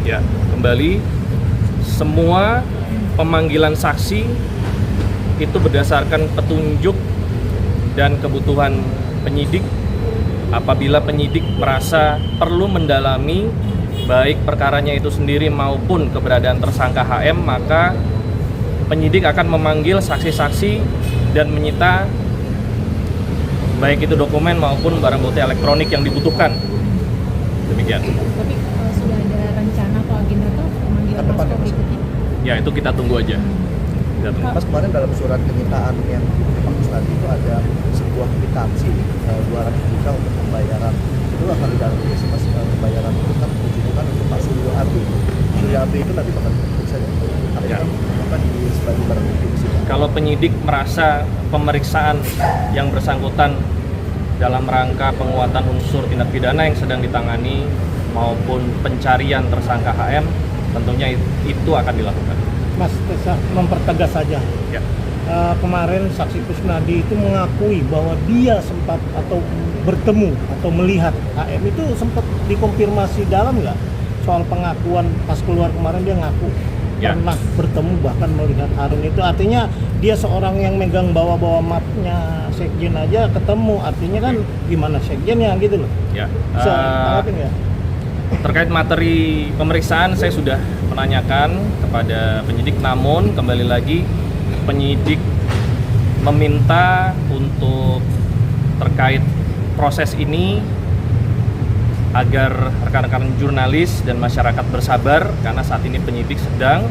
Ya, kembali semua pemanggilan saksi itu berdasarkan petunjuk dan kebutuhan penyidik. Apabila penyidik merasa perlu mendalami baik perkaranya itu sendiri maupun keberadaan tersangka HM, maka penyidik akan memanggil saksi-saksi dan menyita baik itu dokumen maupun barang bukti elektronik yang dibutuhkan. Demikian. Tapi sudah ada rencana atau agenda tuh pemanggilan Mas berikutnya? Ya, itu kita tunggu aja. Kita tunggu. Mas, kemarin dalam surat penyitaan yang Pak Kusnadi itu ada sebuah kwitansi 200 juta untuk pembayaran. Itu akan didalamnya sih Mas, pembayaran itu kan ditujukan untuk Pak Suryo Abi. Suryo Abi itu nanti bakal diperiksa ya. Ya. Apa di sebagai barang bukti di situ? Kalau penyidik merasa pemeriksaan yang bersangkutan dalam rangka penguatan unsur tindak pidana yang sedang ditangani maupun pencarian tersangka HM, tentunya itu akan dilakukan. Mas, mempertegas saja. Ya. Kemarin saksi Kusnadi itu mengakui bahwa dia sempat atau bertemu atau melihat HM, itu sempat dikonfirmasi dalam nggak soal pengakuan pas keluar kemarin dia ngaku Ya. pernah bertemu bahkan melihat Harun. Itu artinya dia seorang yang megang bawa-bawa mapnya sekjen aja ketemu, artinya kan gimana sekjennya gitu loh. Ya. Bisa tanggapin nggak? Terkait materi pemeriksaan saya sudah menanyakan kepada penyidik, namun kembali lagi penyidik meminta untuk terkait proses ini agar rekan-rekan jurnalis dan masyarakat bersabar karena saat ini penyidik sedang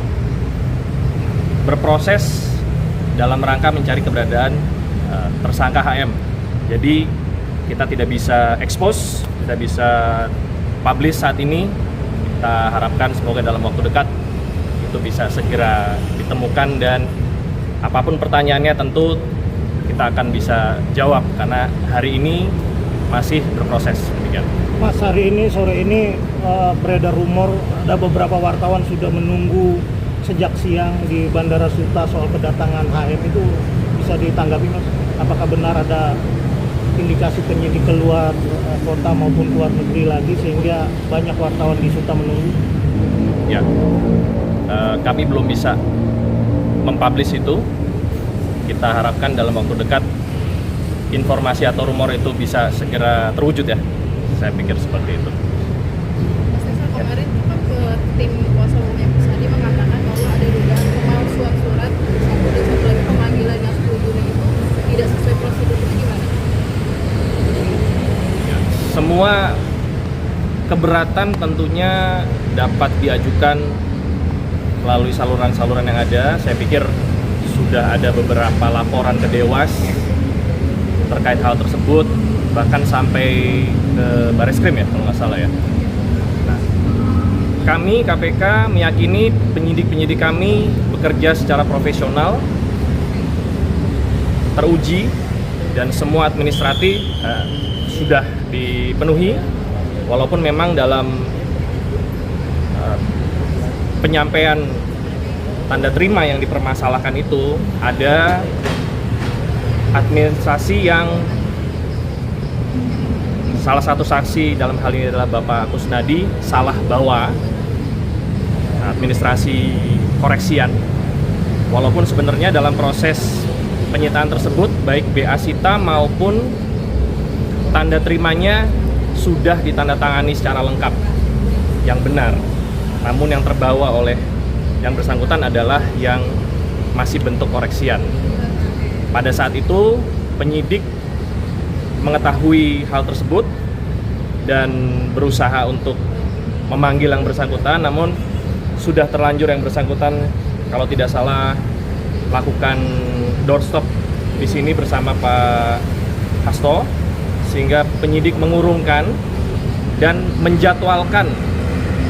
berproses dalam rangka mencari keberadaan tersangka HM. Jadi kita tidak bisa expose, tidak bisa publish saat ini. Kita harapkan semoga dalam waktu dekat itu bisa segera ditemukan dan apapun pertanyaannya tentu kita akan bisa jawab karena hari ini masih berproses. Demikian. Mas, hari ini sore ini beredar rumor ada beberapa wartawan sudah menunggu sejak siang di Bandara Suta soal kedatangan HM, itu bisa ditanggapi Mas? Apakah benar ada indikasi penyidik keluar kota maupun luar negeri lagi sehingga banyak wartawan di Suta menunggu? Ya, kami belum bisa mempublish itu. Kita harapkan dalam waktu dekat informasi atau rumor itu bisa segera terwujud ya. Saya pikir seperti itu. Mas Tessa, kemarin kan ke tim kuasa hukumnya Kusnadi mengatakan bahwa ada dugaan pemalsuan surat, satu dan satu lagi pemanggilan yang 10 Juni itu tidak sesuai prosedur. Itu gimana? Semua keberatan tentunya dapat diajukan melalui saluran-saluran yang ada. Saya pikir sudah ada beberapa laporan ke Dewas terkait hal tersebut, bahkan sampai ke Bareskrim ya kalau nggak salah ya. Nah, kami KPK meyakini penyidik-penyidik kami bekerja secara profesional, teruji, dan semua administratif sudah dipenuhi, walaupun memang dalam penyampaian tanda terima yang dipermasalahkan itu ada administrasi yang salah satu saksi dalam hal ini adalah Bapak Kusnadi salah bawa administrasi koreksian, walaupun sebenarnya dalam proses penyitaan tersebut baik BA Sita maupun tanda terimanya sudah ditandatangani secara lengkap yang benar, namun yang terbawa oleh yang bersangkutan adalah yang masih bentuk koreksian. Pada saat itu penyidik mengetahui hal tersebut dan berusaha untuk memanggil yang bersangkutan, namun sudah terlanjur yang bersangkutan kalau tidak salah lakukan doorstop di sini bersama Pak Hasto, sehingga penyidik mengurungkan dan menjadwalkan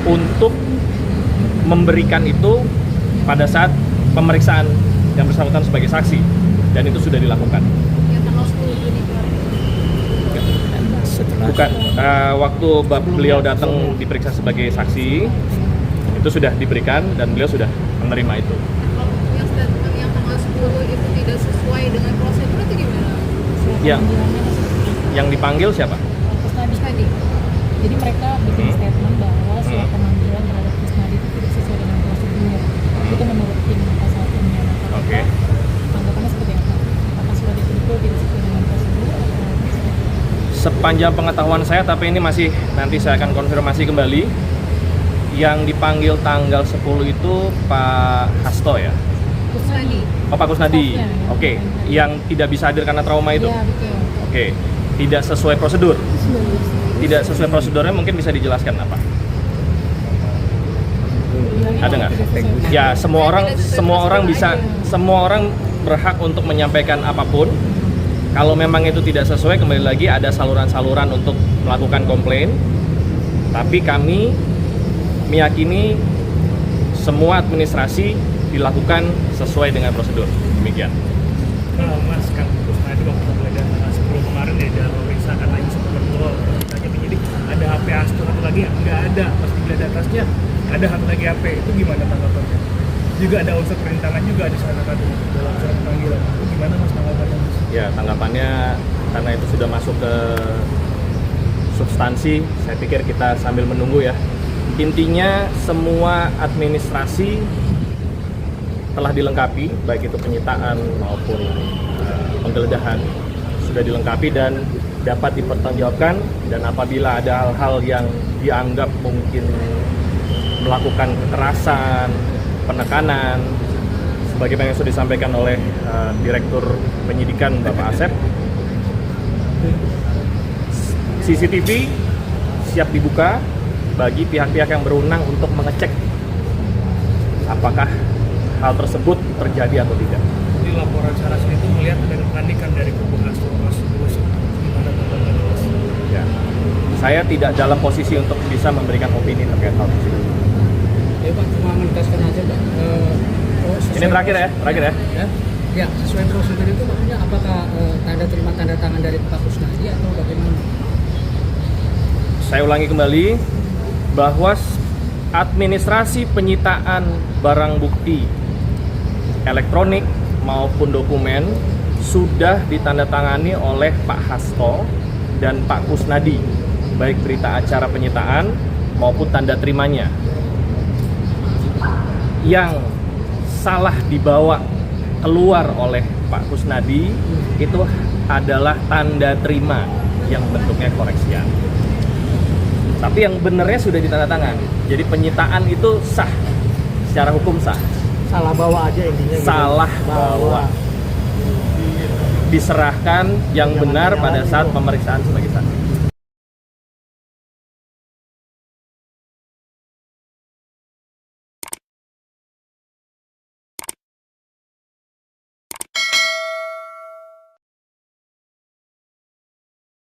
untuk memberikan itu pada saat pemeriksaan yang bersangkutan sebagai saksi, dan itu sudah dilakukan. Yang tanggal 10 Juni kemarin. Bukan, waktu beliau datang diperiksa sebagai saksi itu sudah diberikan dan beliau sudah menerima itu. Kalau yang tanggal 10 itu tidak sesuai dengan prosedur itu gimana? Yang dipanggil siapa? Kusnadi. Kusnadi. Jadi mereka bikin statement bahwa surat pemanggilan terhadap Kusnadi Sepanjang pengetahuan saya, tapi ini masih nanti saya akan konfirmasi kembali. Yang dipanggil tanggal 10 itu Pak Hasto ya? Kusnadi. Oh, Pak Kusnadi. Staffnya, ya. Oke, yang tidak bisa hadir karena trauma itu. Iya, betul. Oke, tidak sesuai prosedur. Tidak sesuai prosedurnya, mungkin bisa dijelaskan apa? Ada nggak? Ya, semua orang berhak untuk menyampaikan apapun. Kalau memang itu tidak sesuai, kembali lagi ada saluran-saluran untuk melakukan komplain. Tapi kami meyakini semua administrasi dilakukan sesuai dengan prosedur. Demikian. Mas kan Kusnadi waktu penggeledahan tanggal 10 kemarin ya dalam pemeriksaan katanya sempat bergurau tanya penyidik ada HP Astor satu lagi nggak ada, pas digeledah atasnya ada satu lagi HP, itu gimana tanggapannya? Juga ada unsur perintangan juga di sana kan dalam surat panggilan, itu gimana Mas tanggapannya Mas? Ya, tanggapannya karena itu sudah masuk ke substansi, saya pikir kita sambil menunggu ya. Intinya semua administrasi telah dilengkapi, baik itu penyitaan maupun penggeledahan sudah dilengkapi dan dapat dipertanggungjawabkan. Dan apabila ada hal-hal yang dianggap mungkin melakukan kekerasan, penekanan, sebagaimana yang sudah disampaikan oleh Direktur Penyidikan Bapak Asep, CCTV siap dibuka bagi pihak-pihak yang berwenang untuk mengecek apakah hal tersebut terjadi atau tidak. Di laporan Saras itu melihat ada kepanikan dari kubu Astor Mas, terus gimana tanggapannya Mas? Ya, saya tidak dalam posisi untuk bisa memberikan opini terkait hal tersebut. Ya Pak, cuma menegaskan aja Pak. Ini terakhir ya, terakhir ya. Ya, sesuai prosedur itu maksudnya apakah tanda terima tanda tangan dari Pak Kusnadi atau bagaimana? Saya ulangi kembali bahwa administrasi penyitaan barang bukti elektronik maupun dokumen sudah ditandatangani oleh Pak Hasto dan Pak Kusnadi, baik berita acara penyitaan maupun tanda terimanya. Yang salah dibawa keluar oleh Pak Kusnadi itu adalah tanda terima yang bentuknya koreksian. Tapi yang benernya sudah ditandatangan. Jadi penyitaan itu sah, secara hukum sah. Salah bawa aja intinya gitu. Salah bawa. Diserahkan yang benar pada saat pemeriksaan sebagai saksi.